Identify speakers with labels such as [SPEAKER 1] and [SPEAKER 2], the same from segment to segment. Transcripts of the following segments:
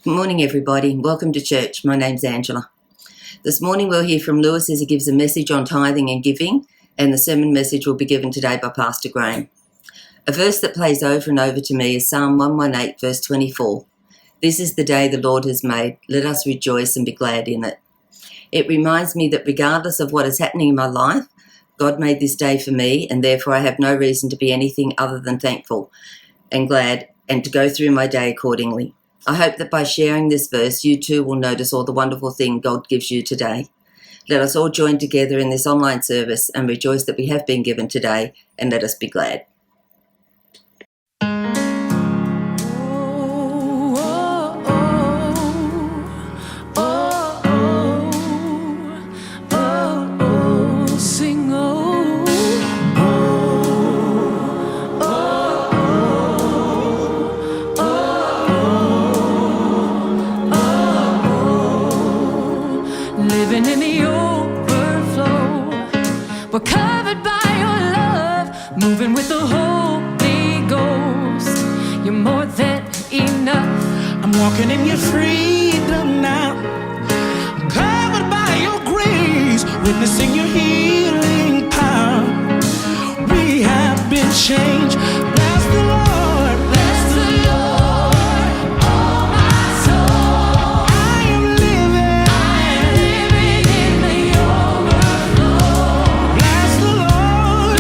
[SPEAKER 1] Good morning, everybody. Welcome to church. My name's Angela. This morning we'll hear from Lewis as he gives a message on tithing and giving, and the sermon message will be given today by Pastor Graham. A verse that plays over and over to me is Psalm 118, verse 24. This is the day the Lord has made. Let us rejoice and be glad in it. It reminds me that regardless of what is happening in my life, God made this day for me, and therefore I have no reason to be anything other than thankful and glad, and to go through my day accordingly. I hope that by sharing this verse, you too will notice all the wonderful thing God gives you today. Let us all join together in this online service and rejoice that we have been given today, and let us be glad.
[SPEAKER 2] Living in the overflow, we're covered by your love, moving with the Holy Ghost. You're more than enough.
[SPEAKER 3] I'm walking in your freedom now, covered by your grace, witnessing your healing power. We have been changed. Bless the Lord, bless the Lord, oh my soul. I am living in the overflow. Bless the Lord,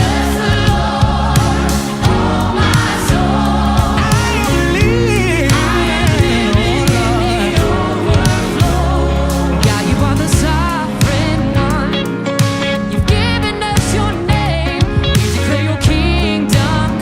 [SPEAKER 3] oh my soul. I am living in the overflow.
[SPEAKER 2] God, you are the sovereign one. You've given us your name. We declare your kingdom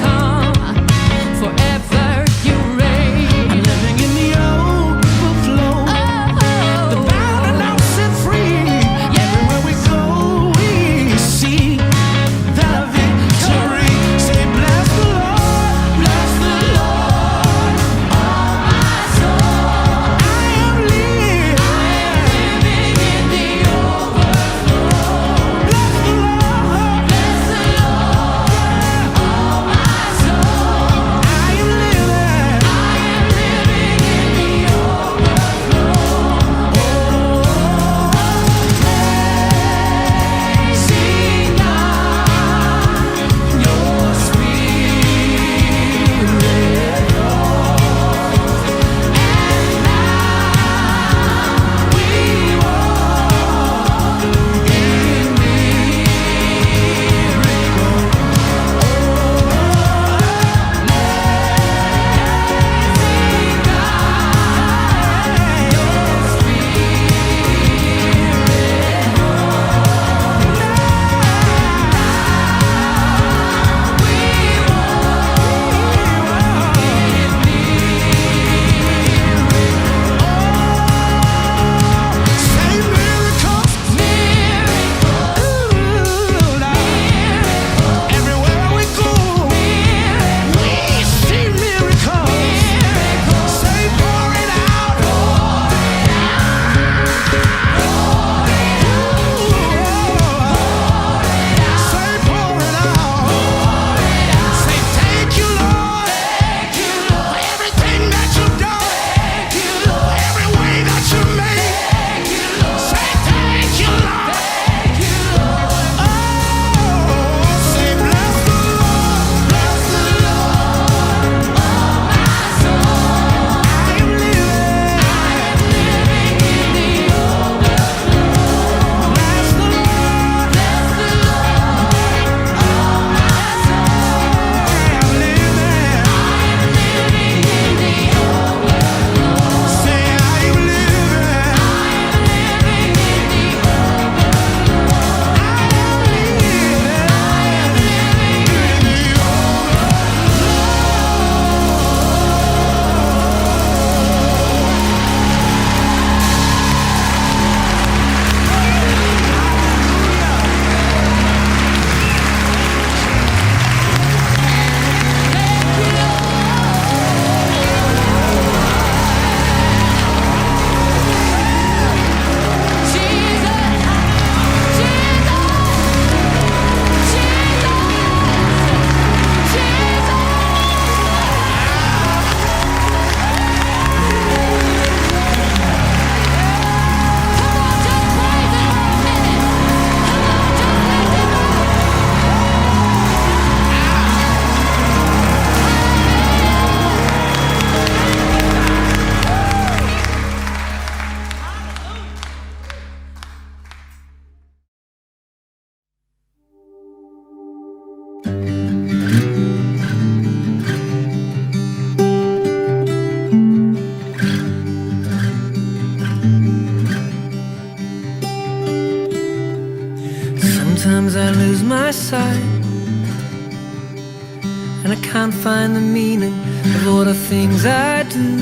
[SPEAKER 2] and I can't find the meaning of all the things I do.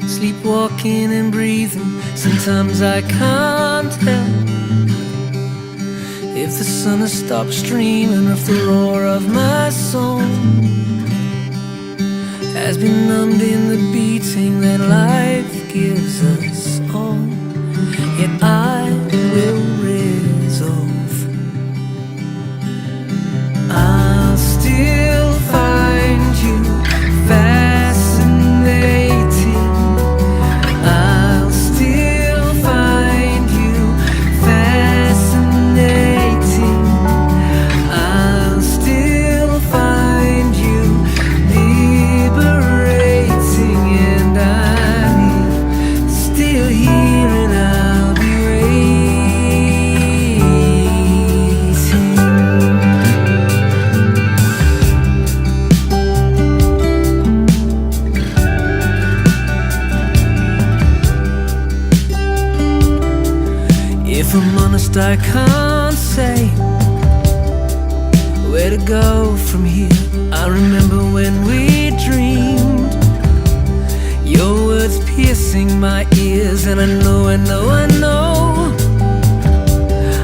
[SPEAKER 2] Sleepwalking and breathing, sometimes I can't tell if the sun has stopped streaming, or if the roar of my soul has been numbed in the beating that life gives us all. Yet I will resolve, I'll still find you fascinating. I'll still find you fascinating. I'll still find you liberating. And I'm still here, and I'll be If I'm honest, I can't say where to go from here. I remember when we dreamed, your words piercing my ears. And I know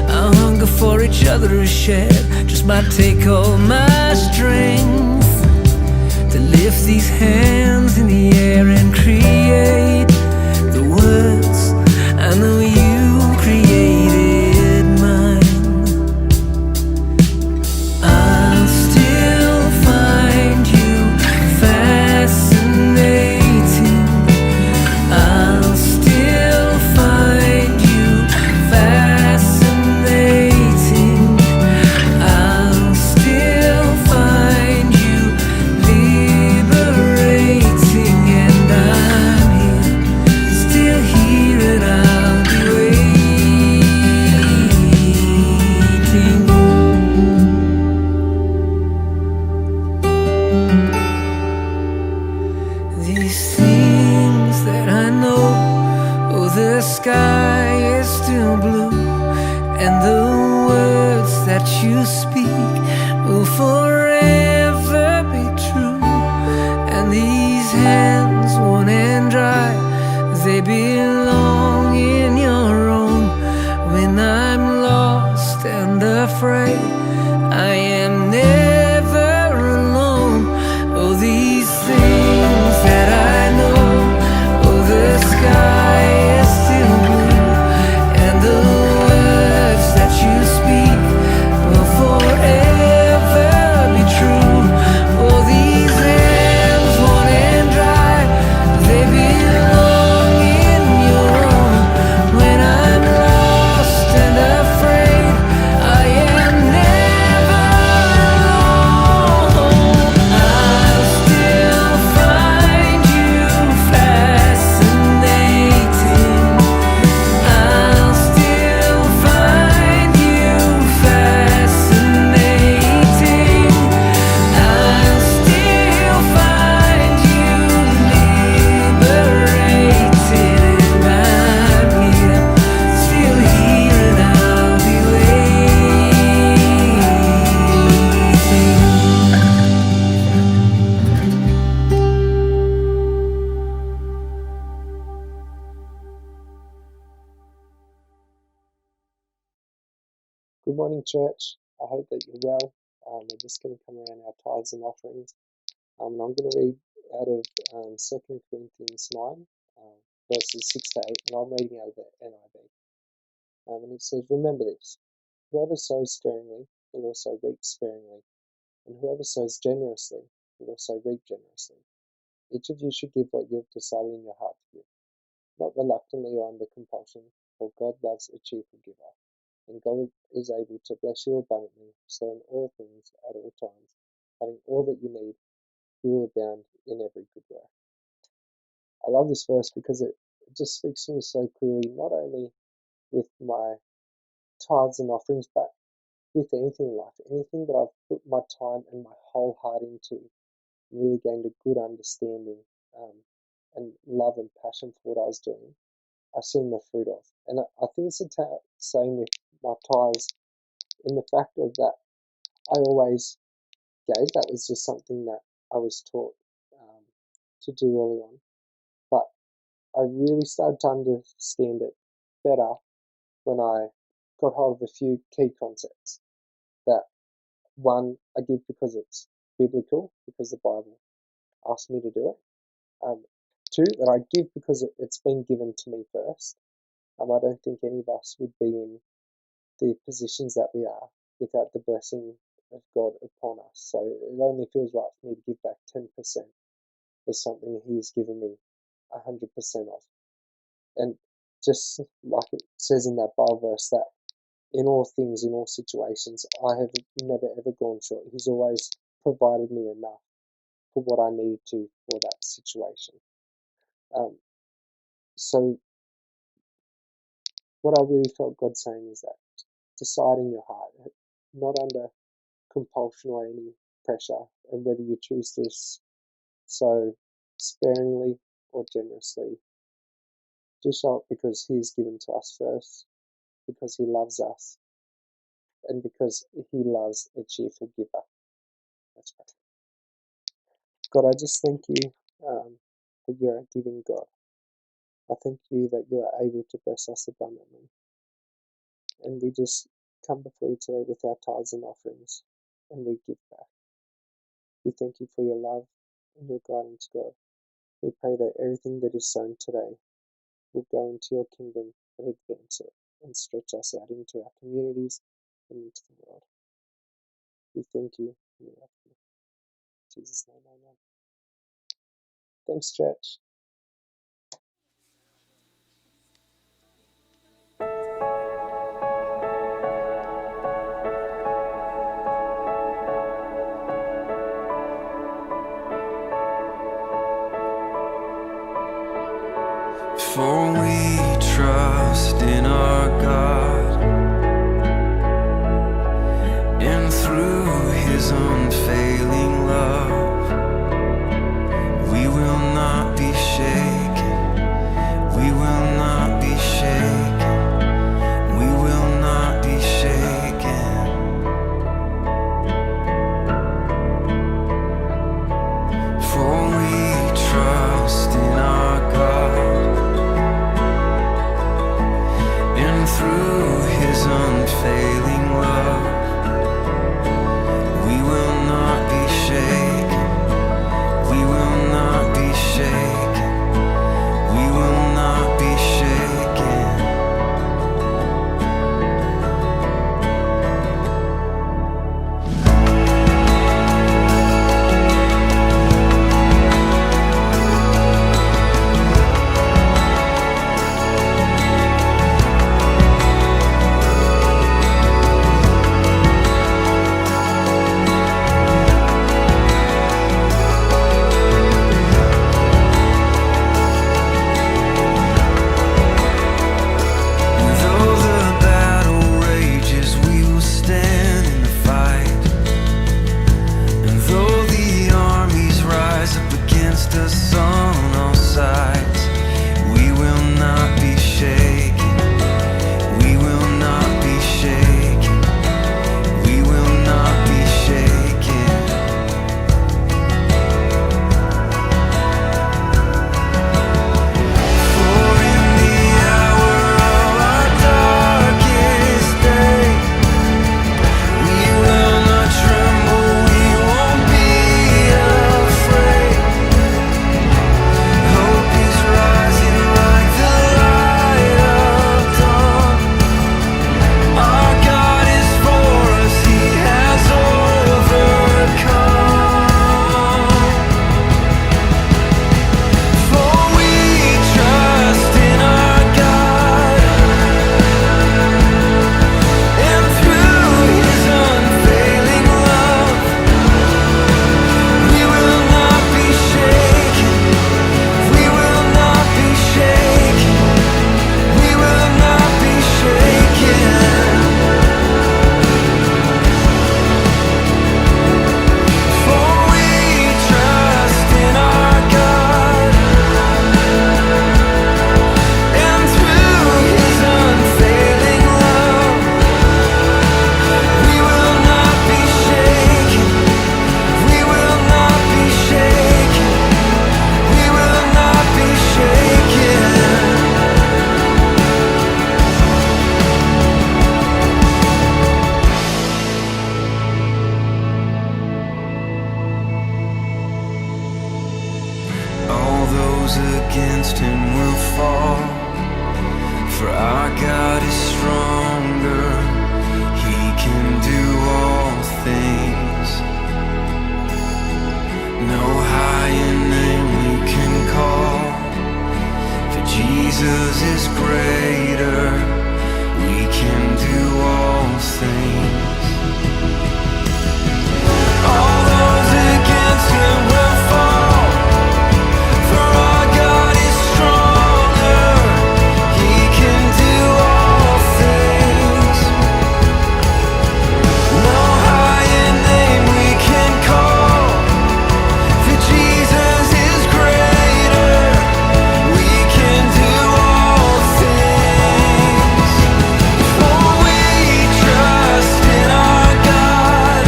[SPEAKER 2] our hunger for each other is shared. Just might take all my strength to lift these hands in the air and create the words I know you created mine. I'll still find you fascinating. I'll still find you fascinating. I'll still find you liberating. And I'm here, still here, and I'll be waiting. These things that I know, oh, the sky is still blue, and the words that you speak will forever be true. And these hands, worn and dry, they belong in your own. When I'm lost and afraid, I am never alone. Oh, these things that I know, oh, the sky is still blue, and the words that you speak will forever be true. Oh, these hands, worn and dry, they belong in your own. When I'm lost and afraid, I am never alone. I'll still find you fascinating. I'll still find you fascinating. I'll still find you liberating. And I'm here, still here, and I'll be
[SPEAKER 4] Good morning, church. I hope that you're well. We're just going to come around our tithes and offerings. And I'm going to read out of 2 Corinthians 9, verses 6 to 8, and I'm reading out of the NIV. And it says, "Remember this, whoever sows sparingly will also reap sparingly, and whoever sows generously will also reap generously. Each of you should give what you have decided in your heart to give, not reluctantly or under compulsion, for God loves a cheerful giver. And God is able to bless you abundantly, so in all things, at all times, having all that you need, you will abound in every good work." I love this verse because it just speaks to me so clearly, not only with my tithes and offerings, but with anything in life, anything that I've put my time and my whole heart into, really gained a good understanding and love and passion for what I was doing. I've seen the fruit of. And I think it's the same with my tithes, in the fact of that I always gave. That was just something that I was taught to do early on. But I really started to understand it better when I got hold of a few key concepts. That one, I give because it's biblical, because the Bible asked me to do it. Two, that I give because it's been given to me first. I don't think any of us would be in the positions that we are without the blessing of God upon us. So it only feels right for me to give back 10% of something He has given me 100% of. And just like it says in that Bible verse, that in all things, in all situations, I have never ever gone short. He's always provided me enough for what I needed to for that situation. So what I really felt God saying is that decide in your heart, not under compulsion or any pressure, and whether you choose to sow sparingly or generously, do so because He is given to us first, because He loves us, and because He loves a cheerful giver. Let's pray. God, I just thank you that you're a giving God. I thank you that you are able to bless us abundantly. And we just come before you today with our tithes and offerings, and we give back. We thank you for your love and your guidance, God. We pray that everything that is sown today will go into your kingdom and advance it and stretch us out into our communities and into the world. We thank you and we love you. In Jesus' name, amen. Thanks, church.
[SPEAKER 2] For we trust in our God, and through His unfailing love, we will not be shaken, we will not be shaken, we will not be shaken. For we trust in our God, through His unfailing love, we will not against him will fall. For our God is stronger, he can do all things. No higher name we can call, for Jesus is greater, we can do all things. All those against him will fall, for our God is stronger, he can do all things. No higher name we can call, for Jesus is greater, we can do all things. For we trust in our God,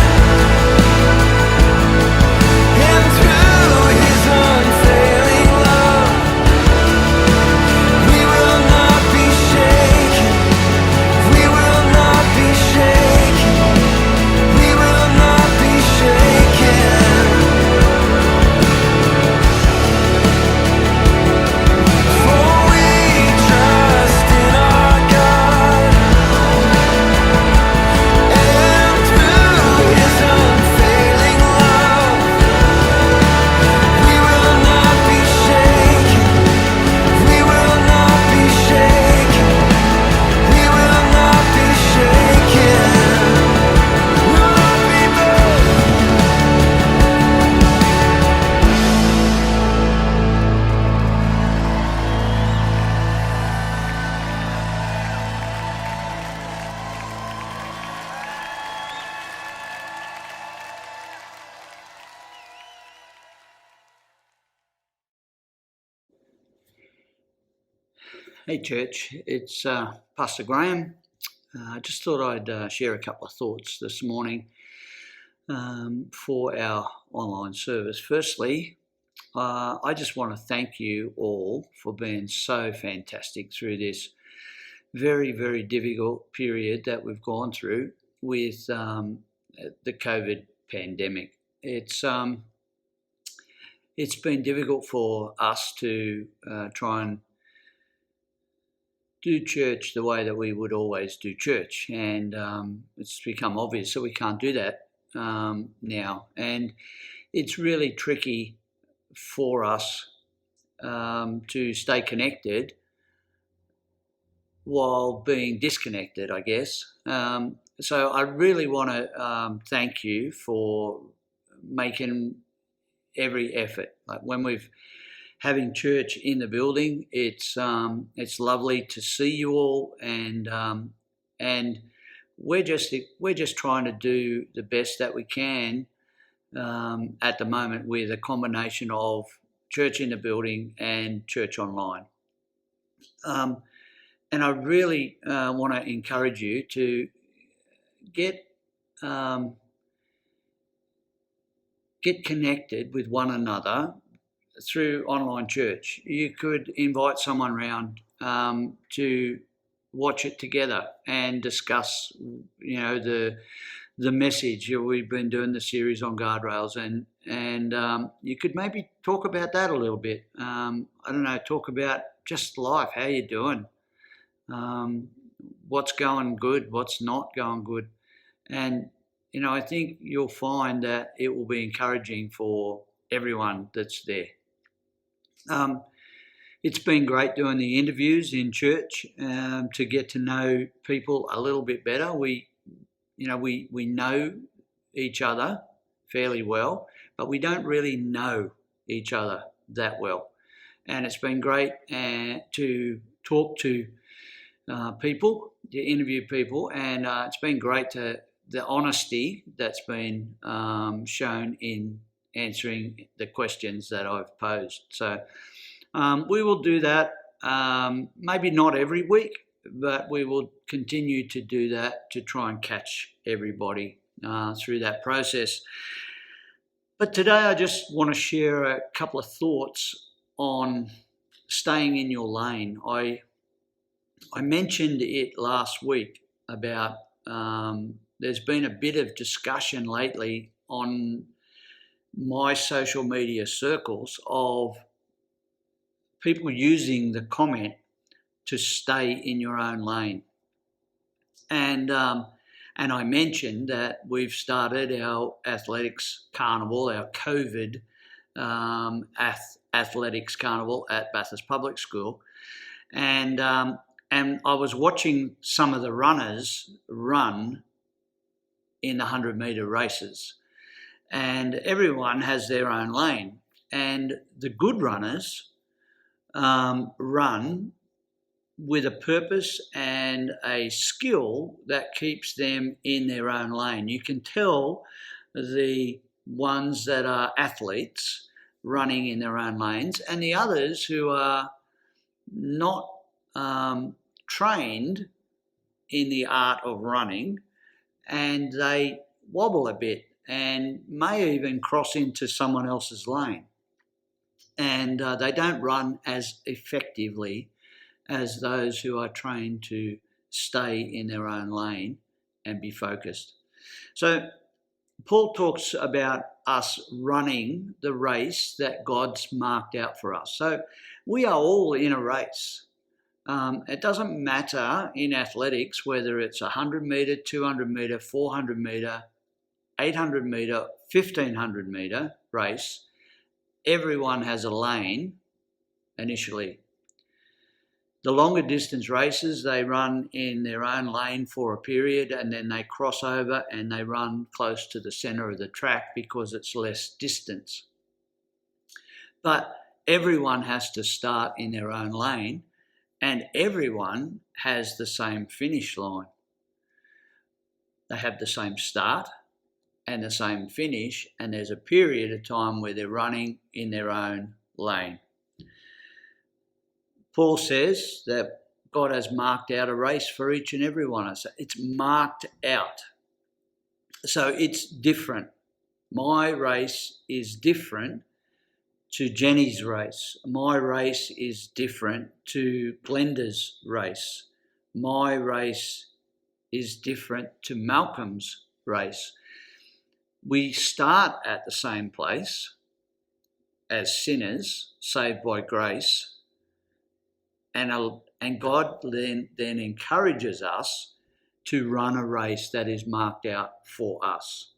[SPEAKER 2] and through his unfailing love, we will not be shaken, we will not be shaken, we will not be shaken. For we trust in our God, and through his unfailing love, we will not be shaken, we will not be shaken, we will not be shaken, will not be moved.
[SPEAKER 5] Hey church, it's Pastor Graham. I just thought I'd share a couple of thoughts this morning for our online service. Firstly, I just want to thank you all for being so fantastic through this very, very difficult period that we've gone through with the COVID pandemic. It's been difficult for us to try and do church the way that we would always do church, and it's become obvious that we can't do that now, and it's really tricky for us to stay connected while being disconnected, I guess. So I really want to thank you for making every effort. Like when we've having church in the building, it's lovely to see you all, and we're just trying to do the best that we can at the moment with a combination of church in the building and church online. And I really want to encourage you to get connected with one another through online church. You could invite someone round to watch it together and discuss, the message. We've been doing the series on guardrails, and you could maybe talk about that a little bit. I don't know, talk about just life, how you doing, what's going good, what's not going good, and I think you'll find that it will be encouraging for everyone that's there. It's been great doing the interviews in church to get to know people a little bit better. We know each other fairly well, but we don't really know each other that well. And it's been great to talk to people, to interview people, and it's been great to the honesty that's been shown in answering the questions that I've posed. So we will do that, maybe not every week, but we will continue to do that to try and catch everybody through that process. But today I just want to share a couple of thoughts on staying in your lane. I mentioned it last week about there's been a bit of discussion lately on my social media circles of people using the comment to stay in your own lane. And I mentioned that we've started our athletics carnival, our COVID athletics carnival at Bathurst Public School. And I was watching some of the runners run in the 100-metre races. And everyone has their own lane. And the good runners run with a purpose and a skill that keeps them in their own lane. You can tell the ones that are athletes running in their own lanes, and the others who are not trained in the art of running, and they wobble a bit and may even cross into someone else's lane. And they don't run as effectively as those who are trained to stay in their own lane and be focused. So Paul talks about us running the race that God's marked out for us. So we are all in a race. It doesn't matter in athletics whether it's a 100-metre, 200-metre, 400-metre, 800-metre, 1,500-metre race. Everyone has a lane initially. The longer distance races, they run in their own lane for a period and then they cross over and they run close to the centre of the track because it's less distance. But everyone has to start in their own lane and everyone has the same finish line. They have the same start and the same finish, and there's a period of time where they're running in their own lane. Paul says that God has marked out a race for each and every one of us. It's marked out. So it's different. My race is different to Jenny's race. My race is different to Glenda's race. My race is different to Malcolm's race. We start at the same place as sinners, saved by grace, and God then encourages us to run a race that is marked out for us.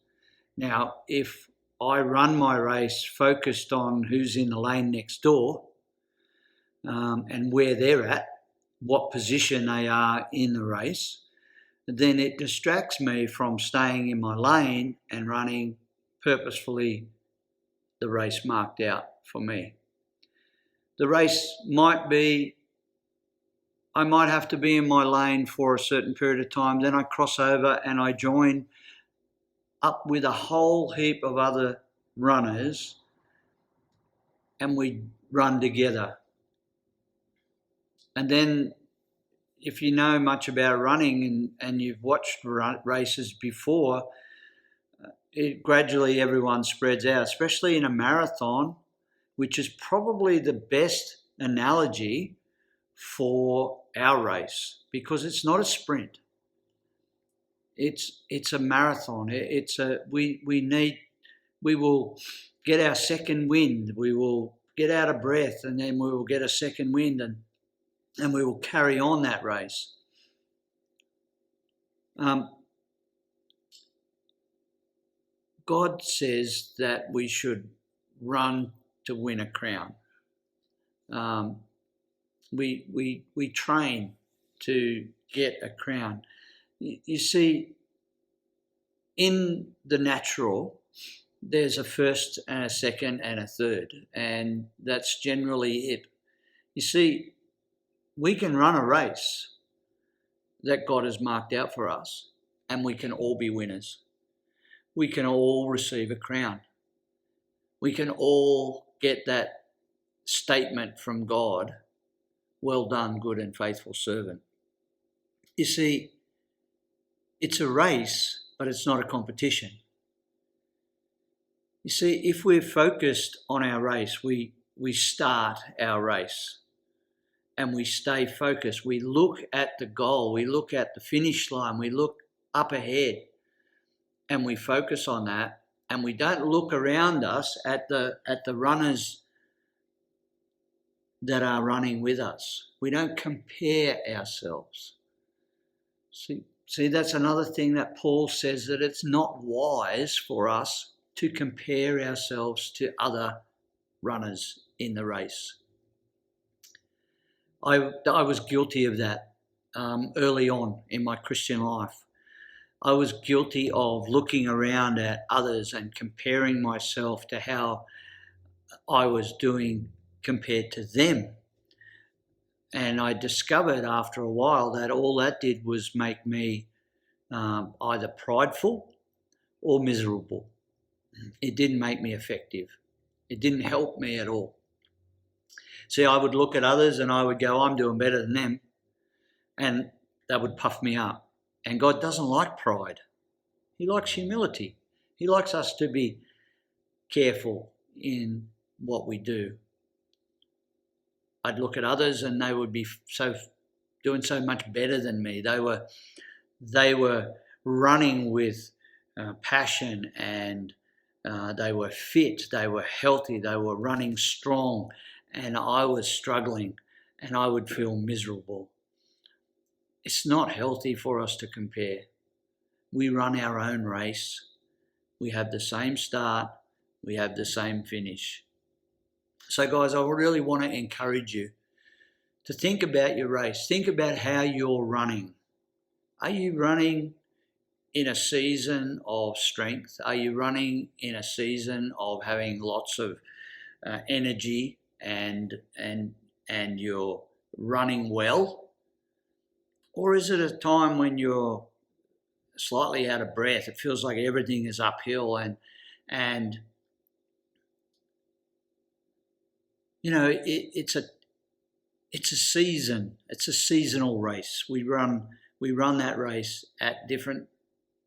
[SPEAKER 5] Now, if I run my race focused on who's in the lane next door and where they're at, what position they are in the race, then it distracts me from staying in my lane and running purposefully the race marked out for me. The race might be, I might have to be in my lane for a certain period of time, then I cross over and I join up with a whole heap of other runners and we run together. And then if you know much about running and you've watched races before, it gradually everyone spreads out, especially in a marathon, which is probably the best analogy for our race because it's not a sprint. It's a marathon. We will get our second wind. We will get out of breath and then we will get a second wind and we will carry on that race. God says that we should run to win a crown. We train to get a crown. You see, in the natural, there's a first and a second and a third, and that's generally it. You see, we can run a race that God has marked out for us, and we can all be winners. We can all receive a crown. We can all get that statement from God, well done, good and faithful servant. You see, it's a race, but it's not a competition. You see, if we're focused on our race, we start our race and we stay focused. We look at the goal, we look at the finish line, we look up ahead and we focus on that, and we don't look around us at the runners that are running with us. We don't compare ourselves. See, that's another thing that Paul says, that it's not wise for us to compare ourselves to other runners in the race. I was guilty of that early on in my Christian life. I was guilty of looking around at others and comparing myself to how I was doing compared to them. And I discovered after a while that all that did was make me either prideful or miserable. It didn't make me effective. It didn't help me at all. See, I would look at others and I would go, I'm doing better than them. And that would puff me up. And God doesn't like pride. He likes humility. He likes us to be careful in what we do. I'd look at others and they would be doing so much better than me. They were running with passion, and they were fit, they were healthy, they were running strong, and I was struggling and I would feel miserable. It's not healthy for us to compare. We run our own race. We have the same start. We have the same finish. So guys, I really want to encourage you to think about your race. Think about how you're running. Are you running in a season of strength? Are you running in a season of having lots of energy and you're running well? Or is it a time when you're slightly out of breath? It feels like everything is uphill and you know, it's a season. It's a seasonal race. We run that race at different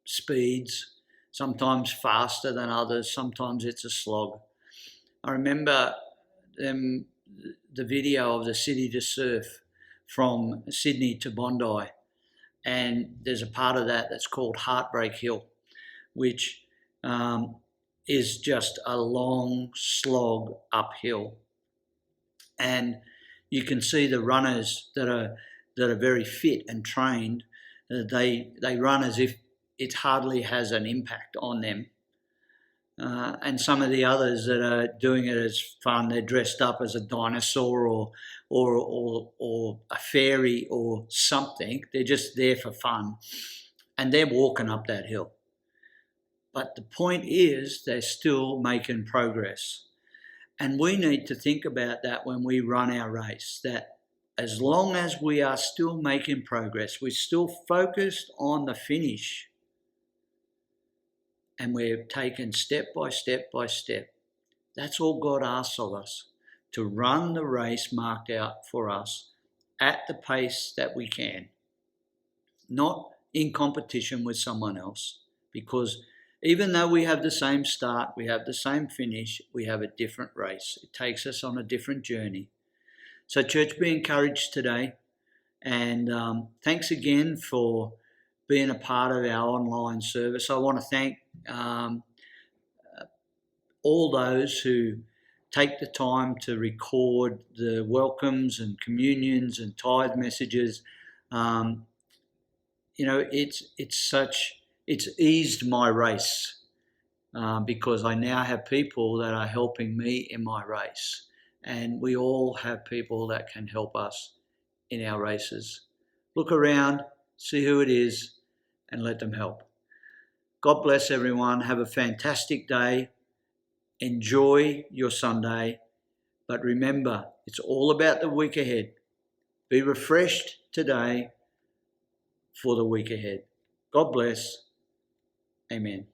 [SPEAKER 5] speeds, sometimes faster than others, sometimes it's a slog. I remember the video of the City to Surf from Sydney to Bondi, and there's a part of that that's called Heartbreak Hill, which is just a long slog uphill. And you can see the runners that are very fit and trained, they run as if it hardly has an impact on them. And some of the others that are doing it as fun, they're dressed up as a dinosaur or a fairy or something. They're just there for fun, and they're walking up that hill. But the point is, they're still making progress. And we need to think about that when we run our race, that as long as we are still making progress, we're still focused on the finish, and we're taken step by step by step. That's all God asks of us, to run the race marked out for us at the pace that we can, not in competition with someone else, because even though we have the same start, we have the same finish, we have a different race. It takes us on a different journey. So church, be encouraged today. And thanks again for being a part of our online service. I want to thank all those who take the time to record the welcomes and communions and tithe messages. It's eased my race because I now have people that are helping me in my race. And we all have people that can help us in our races. Look around, see who it is, and let them help. God bless everyone. Have a fantastic day. Enjoy your Sunday. But remember, it's all about the week ahead. Be refreshed today for the week ahead. God bless. Amen.